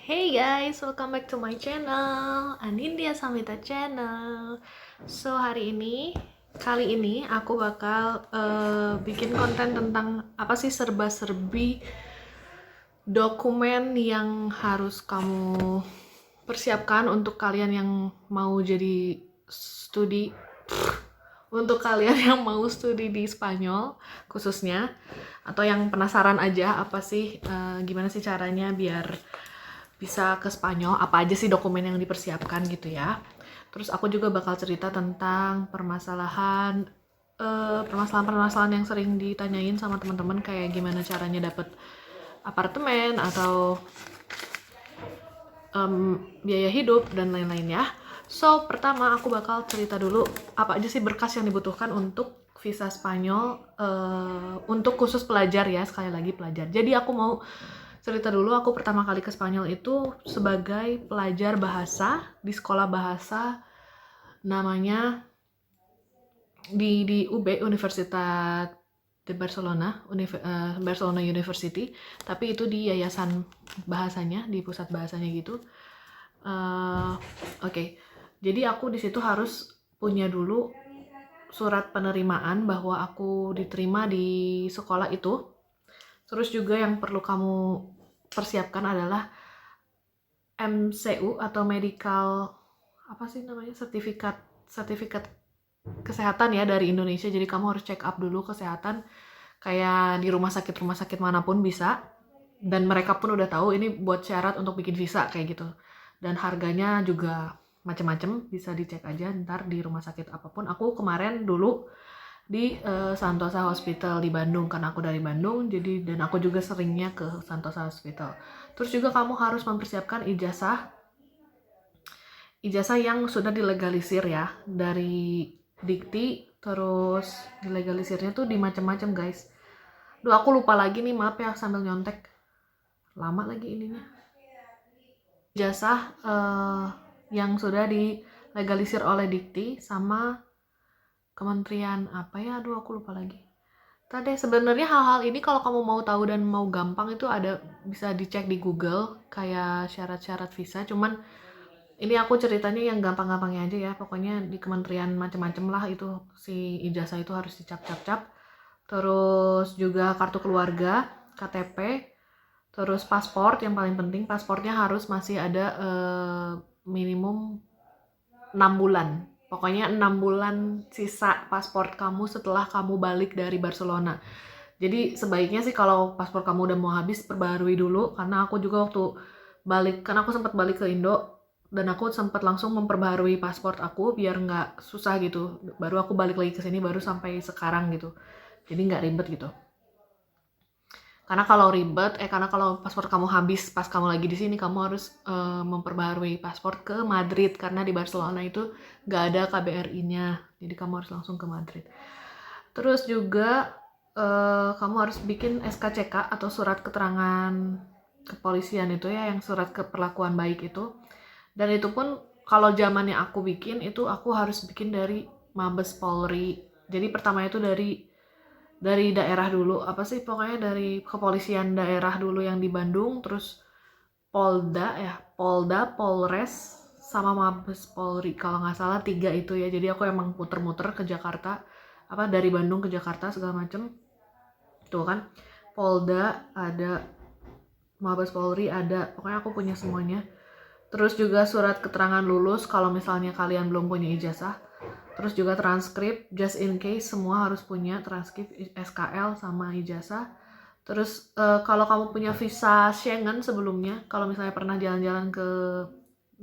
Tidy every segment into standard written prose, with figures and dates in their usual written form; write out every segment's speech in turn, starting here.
Hey guys, welcome back to my channel, Anindya Samita Channel. So kali ini aku bakal bikin konten tentang apa sih serba-serbi dokumen yang harus kamu persiapkan untuk kalian yang mau jadi studi untuk kalian yang mau studi di Spanyol khususnya, atau yang penasaran aja apa sih gimana sih caranya biar bisa ke Spanyol, apa aja sih dokumen yang dipersiapkan gitu ya. Terus aku juga bakal cerita tentang permasalahan-permasalahan yang sering ditanyain sama teman-teman, kayak gimana caranya dapet apartemen atau biaya hidup dan lain-lain ya. So, pertama aku bakal cerita dulu apa aja sih berkas yang dibutuhkan untuk visa Spanyol, untuk khusus pelajar ya, sekali lagi pelajar. Jadi aku mau cerita dulu, aku pertama kali ke Spanyol itu sebagai pelajar bahasa di sekolah bahasa namanya di UB, Universitat de Barcelona, Barcelona University, tapi itu di yayasan bahasanya, di pusat bahasanya gitu. Oke. Jadi aku di situ harus punya dulu surat penerimaan bahwa aku diterima di sekolah itu. Terus juga yang perlu kamu persiapkan adalah MCU atau medical sertifikat kesehatan ya dari Indonesia. Jadi kamu harus check up dulu kesehatan kayak di rumah sakit manapun bisa, dan mereka pun udah tahu ini buat syarat untuk bikin visa kayak gitu. Dan harganya juga macam-macam, bisa dicek aja ntar di rumah sakit apapun. Aku kemarin dulu di Santosa Hospital di Bandung, karena aku dari Bandung, jadi dan aku juga seringnya ke Santosa Hospital. Terus juga kamu harus mempersiapkan ijazah yang sudah dilegalisir ya dari Dikti. Terus dilegalisirnya tuh di macam-macam guys. Duh, aku lupa lagi nih, maaf ya sambil nyontek, lama lagi ininya. Ijazah yang sudah dilegalisir oleh Dikti sama kementerian apa ya, aduh aku lupa lagi. Tadi sebenarnya hal-hal ini kalau kamu mau tahu dan mau gampang itu ada, bisa dicek di Google kayak syarat-syarat visa. Cuman ini aku ceritanya yang gampang-gampangnya aja ya. Pokoknya di kementerian macam-macam lah itu si ijazah itu harus dicap-cap-cap. Terus juga kartu keluarga, KTP, terus paspor. Yang paling penting paspornya harus masih ada minimum 6 bulan. Pokoknya 6 bulan sisa paspor kamu setelah kamu balik dari Barcelona. Jadi sebaiknya sih kalau paspor kamu udah mau habis, perbarui dulu. Karena aku juga waktu balik, kan aku sempat balik ke Indo, dan aku sempat langsung memperbarui paspor aku biar nggak susah gitu. Baru aku balik lagi ke sini baru sampai sekarang gitu. Jadi nggak ribet gitu. Karena kalau paspor kamu habis pas kamu lagi di sini, kamu harus memperbarui paspor ke Madrid, karena di Barcelona itu nggak ada KBRI-nya. Jadi kamu harus langsung ke Madrid. Terus juga kamu harus bikin SKCK atau surat keterangan kepolisian itu ya, yang surat keperlakuan baik itu. Dan itu pun kalau zamannya aku bikin itu, aku harus bikin dari Mabes Polri. Jadi pertama itu dari daerah dulu, apa sih pokoknya dari kepolisian daerah dulu yang di Bandung, terus Polda, Polres, sama Mabes Polri kalau nggak salah, 3 itu ya. Jadi aku emang muter-muter ke Jakarta, apa dari Bandung ke Jakarta segala macem tuh kan. Polda ada, Mabes Polri ada, pokoknya aku punya semuanya. Terus juga surat keterangan lulus kalau misalnya kalian belum punya ijazah. Terus juga transkrip, just in case, semua harus punya transkrip, SKL sama ijazah. Terus kalau kamu punya visa Schengen sebelumnya, kalau misalnya pernah jalan-jalan ke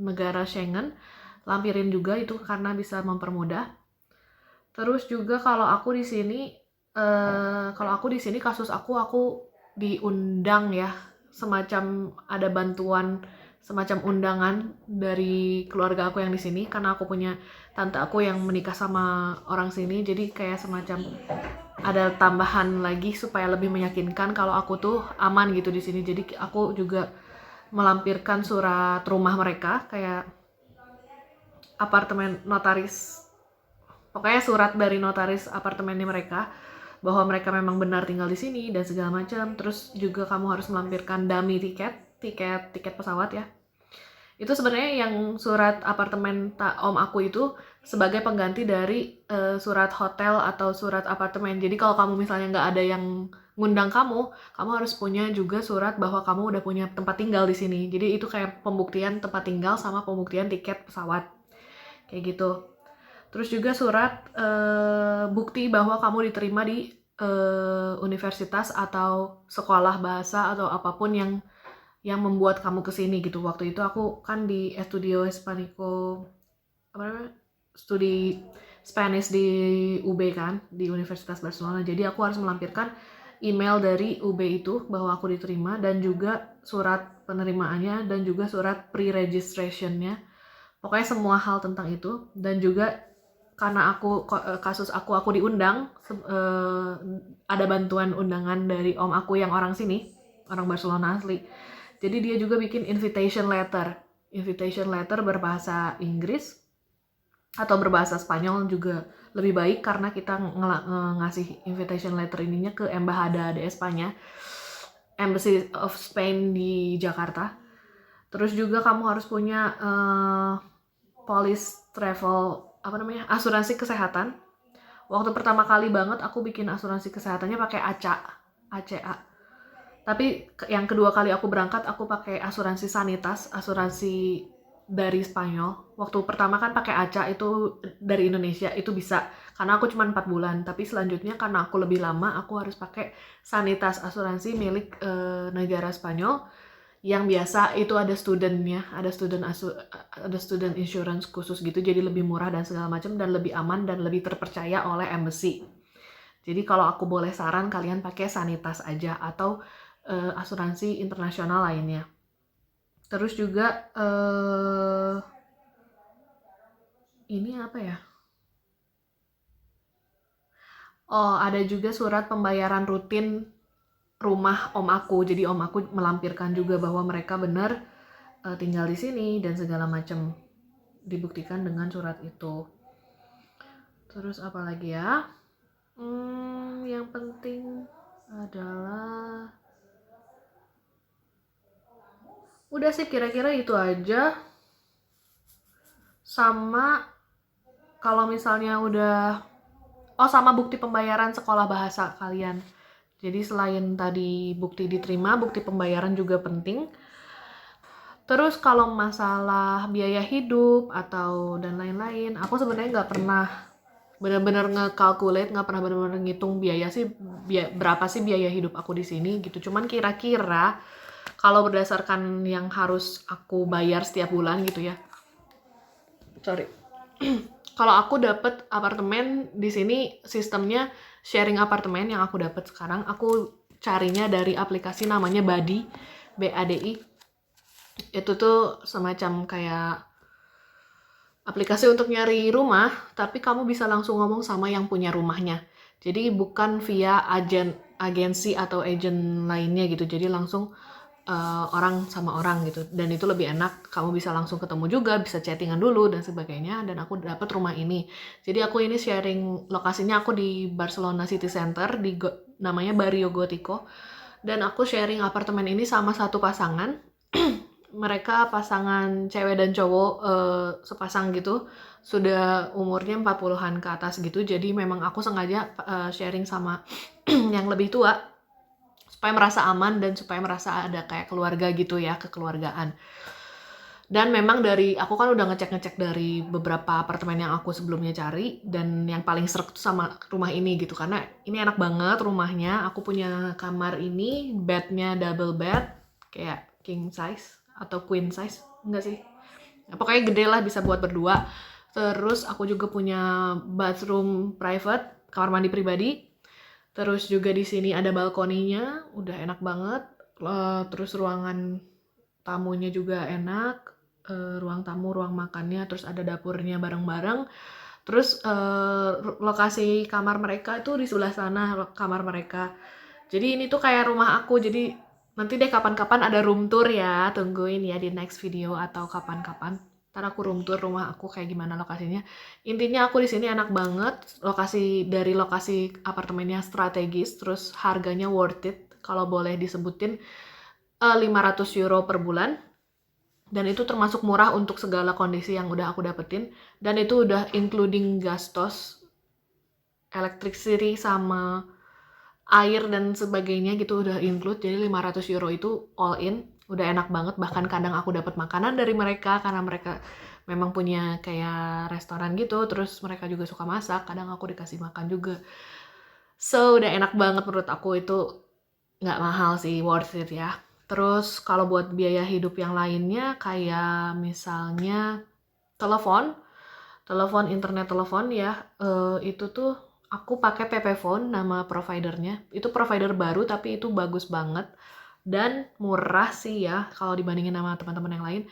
negara Schengen, lampirin juga itu karena bisa mempermudah. Terus juga kalau aku di sini kasus aku diundang ya, semacam ada bantuan, semacam undangan dari keluarga aku yang di sini, karena aku punya tante aku yang menikah sama orang sini. Jadi kayak semacam ada tambahan lagi supaya lebih meyakinkan kalau aku tuh aman gitu di sini. Jadi aku juga melampirkan surat rumah mereka, kayak apartemen notaris, pokoknya surat dari notaris apartemennya mereka bahwa mereka memang benar tinggal di sini dan segala macam. Terus juga kamu harus melampirkan dummy tiket. tiket pesawat ya. Itu sebenarnya yang surat apartemen om aku itu sebagai pengganti dari surat hotel atau surat apartemen. Jadi kalau kamu misalnya nggak ada yang ngundang kamu harus punya juga surat bahwa kamu udah punya tempat tinggal di sini. Jadi itu kayak pembuktian tempat tinggal sama pembuktian tiket pesawat. Kayak gitu. Terus juga surat bukti bahwa kamu diterima di universitas atau sekolah bahasa atau apapun yang membuat kamu kesini gitu. Waktu itu aku kan di Estudio Hispanico, studi Spanish di UB kan, di Universitas Barcelona. Jadi aku harus melampirkan email dari UB itu bahwa aku diterima, dan juga surat penerimaannya, dan juga surat pre-registrationnya. Pokoknya semua hal tentang itu. Dan juga karena kasus aku diundang, ada bantuan undangan dari om aku yang orang sini, orang Barcelona asli. Jadi dia juga bikin invitation letter berbahasa Inggris atau berbahasa Spanyol juga lebih baik, karena kita ngasih invitation letter ininya ke Embajada de España, Embassy of Spain di Jakarta. Terus juga kamu harus punya police travel, asuransi kesehatan. Waktu pertama kali banget aku bikin asuransi kesehatannya pakai ACA. Tapi yang kedua kali aku berangkat aku pakai asuransi Sanitas, asuransi dari Spanyol. Waktu pertama kan pakai ACA itu dari Indonesia, itu bisa karena aku cuma 4 bulan. Tapi selanjutnya karena aku lebih lama, aku harus pakai Sanitas, asuransi milik negara Spanyol, yang biasa itu ada studentnya, ada student insurance khusus gitu, jadi lebih murah dan segala macam, dan lebih aman dan lebih terpercaya oleh embassy. Jadi kalau aku boleh saran, kalian pakai Sanitas aja atau asuransi internasional lainnya. Terus juga ini apa ya? Oh, ada juga surat pembayaran rutin rumah om aku. Jadi om aku melampirkan juga bahwa mereka benar tinggal di sini dan segala macam, dibuktikan dengan surat itu. Terus apa lagi ya? Yang penting adalah udah sih, kira-kira itu aja. Sama kalau misalnya udah sama bukti pembayaran sekolah bahasa kalian. Jadi selain tadi bukti diterima, bukti pembayaran juga penting. Terus kalau masalah biaya hidup atau dan lain-lain, aku sebenarnya nggak pernah benar-benar nge-calculate, nggak pernah benar-benar ngitung berapa sih biaya hidup aku di sini gitu. Cuman kira-kira kalau berdasarkan yang harus aku bayar setiap bulan gitu ya. Kalau aku dapet apartemen di sini, sistemnya sharing apartemen yang aku dapet sekarang, aku carinya dari aplikasi namanya Badi, BADI. Itu tuh semacam kayak aplikasi untuk nyari rumah, tapi kamu bisa langsung ngomong sama yang punya rumahnya. Jadi bukan via agensi atau agent lainnya gitu. Jadi langsung orang sama orang gitu, dan itu lebih enak. Kamu bisa langsung ketemu juga, bisa chattingan dulu dan sebagainya. Dan aku dapat rumah ini, jadi aku ini sharing lokasinya, aku di Barcelona City Center di namanya Barrio Gótico, dan aku sharing apartemen ini sama satu pasangan. Mereka pasangan cewek dan cowok, sepasang gitu, sudah umurnya 40-an ke atas gitu. Jadi memang aku sengaja sharing sama yang lebih tua supaya merasa aman dan supaya merasa ada kayak keluarga gitu ya, kekeluargaan. Dan memang aku kan udah ngecek dari beberapa apartemen yang aku sebelumnya cari, dan yang paling serak tuh sama rumah ini gitu, karena ini enak banget rumahnya. Aku punya kamar ini, bednya double bed, kayak king size atau queen size, enggak sih, pokoknya gede lah, bisa buat berdua. Terus aku juga punya bathroom private, kamar mandi pribadi. Terus juga di sini ada balkoninya, udah enak banget. Terus ruangan tamunya juga enak, ruang tamu, ruang makannya, terus ada dapurnya bareng-bareng. Terus lokasi kamar mereka itu di sebelah sana, kamar mereka. Jadi ini tuh kayak rumah aku. Jadi nanti deh kapan-kapan ada room tour ya, tungguin ya di next video atau kapan-kapan. Ntar aku room tour rumah aku kayak gimana lokasinya. Intinya aku di sini enak banget. Dari lokasi apartemennya strategis, terus harganya worth it. Kalau boleh disebutin, €500 per bulan. Dan itu termasuk murah untuk segala kondisi yang udah aku dapetin. Dan itu udah including gastos, electricity sama air dan sebagainya gitu udah include. Jadi €500 itu all in, udah enak banget. Bahkan kadang aku dapat makanan dari mereka karena mereka memang punya kayak restoran gitu, terus mereka juga suka masak, kadang aku dikasih makan juga. So udah enak banget menurut aku, itu nggak mahal sih, worth it ya. Terus kalau buat biaya hidup yang lainnya kayak misalnya telepon, internet telepon ya, itu tuh aku pakai PPphone nama providernya. Itu provider baru tapi itu bagus banget dan murah sih ya kalau dibandingin sama teman-teman yang lain.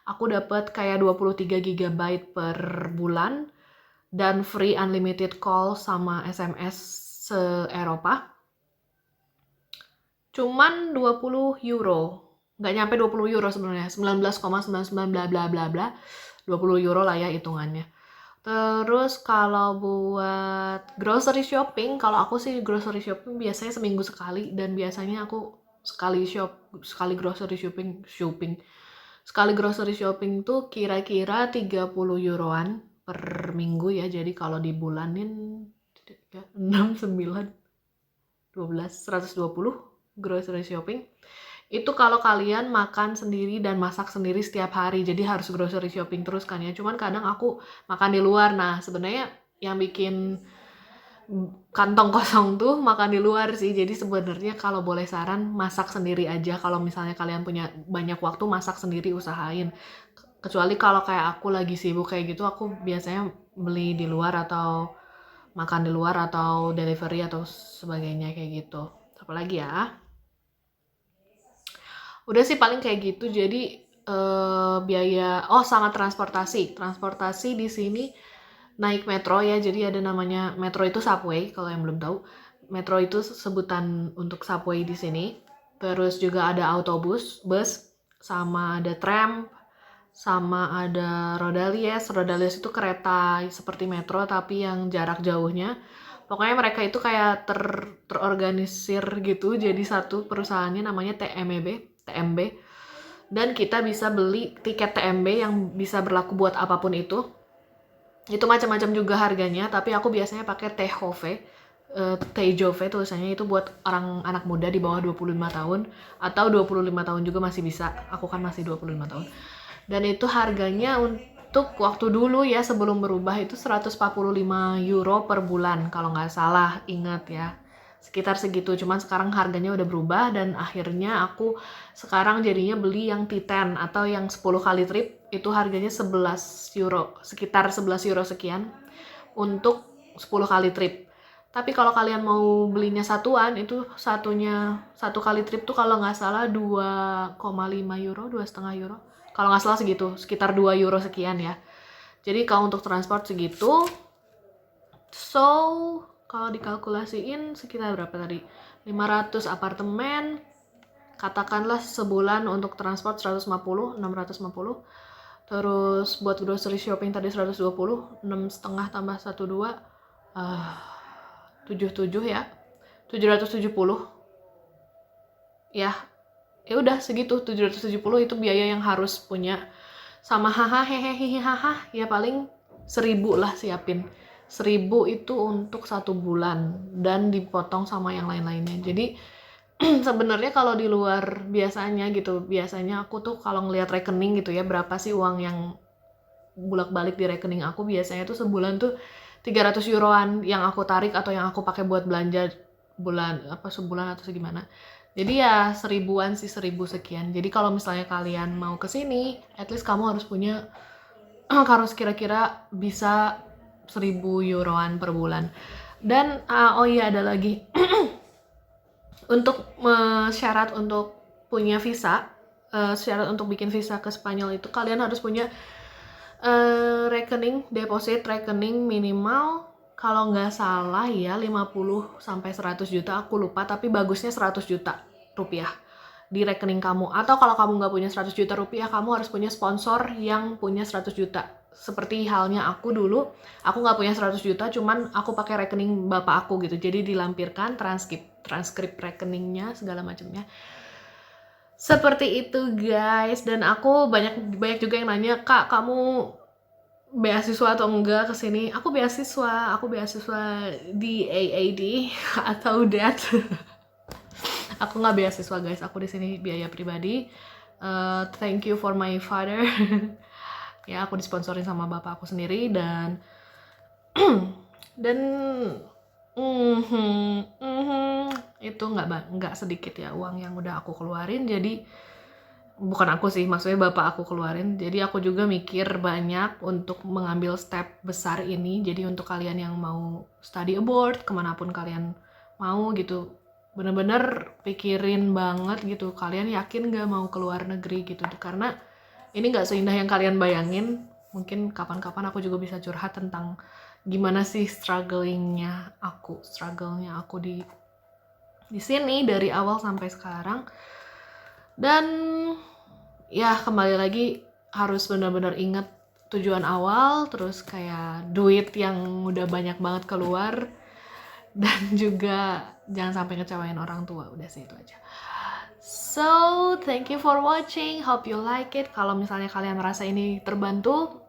Aku dapat kayak 23 GB per bulan dan free unlimited call sama SMS se-Eropa. Cuman €20. Nggak nyampe €20 sebenarnya, 19,99 bla bla bla bla. €20 lah ya hitungannya. Terus kalau buat grocery shopping, kalau aku sih grocery shopping biasanya seminggu sekali, dan biasanya aku sekali grocery shopping tuh kira-kira €30 per minggu ya. Jadi kalau dibulanin 6, 9, 12, 120 grocery shopping. Itu kalau kalian makan sendiri dan masak sendiri setiap hari, jadi harus grocery shopping terus kan ya. Cuman kadang aku makan di luar. Nah sebenarnya yang bikin kantong kosong tuh makan di luar sih. Jadi sebenarnya kalau boleh saran, masak sendiri aja. Kalau misalnya kalian punya banyak waktu, masak sendiri, usahain. Kecuali kalau kayak aku lagi sibuk kayak gitu, aku biasanya beli di luar atau makan di luar atau delivery atau sebagainya kayak gitu. Apalagi ya, udah sih paling kayak gitu. Jadi biaya sama transportasi di sini naik metro ya. Jadi ada namanya metro, itu subway kalau yang belum tahu. Metro itu sebutan untuk subway di sini. Terus juga ada autobus, bus, sama ada tram, sama ada Rodalies. Rodalies itu kereta seperti metro tapi yang jarak jauhnya. Pokoknya mereka itu kayak terorganisir gitu, jadi satu perusahaannya namanya TMB. Dan kita bisa beli tiket TMB yang bisa berlaku buat apapun itu. Itu macam-macam juga harganya, tapi aku biasanya pakai TJOV tulisannya, itu buat orang anak muda di bawah 25 tahun atau 25 tahun juga masih bisa. Aku kan masih 25 tahun. Dan itu harganya untuk waktu dulu ya sebelum berubah itu €145 per bulan kalau nggak salah, ingat ya. Sekitar segitu, cuman sekarang harganya udah berubah dan akhirnya aku sekarang jadinya beli yang T10 atau yang 10 kali trip, itu harganya €11, sekitar €11 sekian untuk 10 kali trip. Tapi kalau kalian mau belinya satuan, itu satu kali trip tuh kalau nggak salah €2,5, €2,5. Kalau nggak salah segitu, sekitar €2 sekian ya. Jadi kalau untuk transport segitu. So, kalau dikalkulasiin sekitar berapa tadi? 500 apartemen, katakanlah sebulan untuk transport 150, 650. Terus buat grocery shopping tadi 120, 6,5 tambah 12, 77 ya. 770. Ya udah segitu, 770 itu biaya yang harus punya. Sama hahaha ya paling 1.000 lah siapin. 1.000 itu untuk 1 bulan dan dipotong sama yang lain-lainnya. Jadi sebenarnya kalau di luar biasanya aku tuh kalau ngelihat rekening gitu ya, berapa sih uang yang bolak-balik di rekening aku, biasanya tuh sebulan tuh €300 yang aku tarik atau yang aku pakai buat belanja sebulan atau segimana. Jadi ya 1.000-an sih, 1.000 sekian. Jadi kalau misalnya kalian mau kesini, at least kamu harus punya harus kira-kira bisa €1.000-an per bulan. Dan ada lagi untuk syarat untuk punya visa, syarat untuk bikin visa ke Spanyol itu kalian harus punya deposit rekening minimal, kalau nggak salah ya 50 sampai 100 juta, aku lupa, tapi bagusnya 100 juta rupiah di rekening kamu. Atau kalau kamu nggak punya 100 juta rupiah, kamu harus punya sponsor yang punya 100 juta. Seperti halnya aku dulu, aku nggak punya 100 juta, cuman aku pakai rekening bapak aku gitu. Jadi dilampirkan transkrip rekeningnya segala macamnya. Seperti itu guys, dan aku banyak juga yang nanya, "Kak, kamu beasiswa atau enggak ke sini?" Aku beasiswa di AAD atau DAT. Aku nggak beasiswa guys, aku di sini biaya pribadi. Thank you for my father. Ya, aku disponsorin sama bapak aku sendiri, dan dan itu nggak sedikit ya uang yang udah aku keluarin. Jadi bukan aku sih, maksudnya bapak aku keluarin. Jadi aku juga mikir banyak untuk mengambil step besar ini. Jadi untuk kalian yang mau study abroad, kemanapun kalian mau gitu, bener-bener pikirin banget gitu, kalian yakin gak mau keluar negeri gitu, karena ini gak seindah yang kalian bayangin. Mungkin kapan-kapan aku juga bisa curhat tentang gimana sih struggle-nya aku di sini dari awal sampai sekarang. Dan ya kembali lagi harus benar-benar ingat tujuan awal, terus kayak duit yang udah banyak banget keluar, dan juga jangan sampai ngecewain orang tua. Udah sih, itu aja. So, thank you for watching. Hope you like it. Kalau misalnya kalian merasa ini terbantu,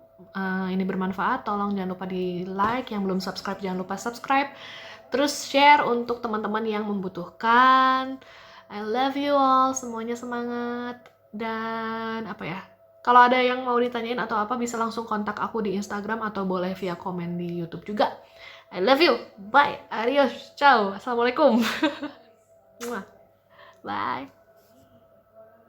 ini bermanfaat, tolong jangan lupa di like. Yang belum subscribe, jangan lupa subscribe. Terus share untuk teman-teman yang membutuhkan. I love you all. Semuanya semangat. Dan apa ya? Kalau ada yang mau ditanyain atau apa, bisa langsung kontak aku di Instagram atau boleh via komen di YouTube juga. I love you. Bye. Adios. Ciao. Assalamualaikum. Bye.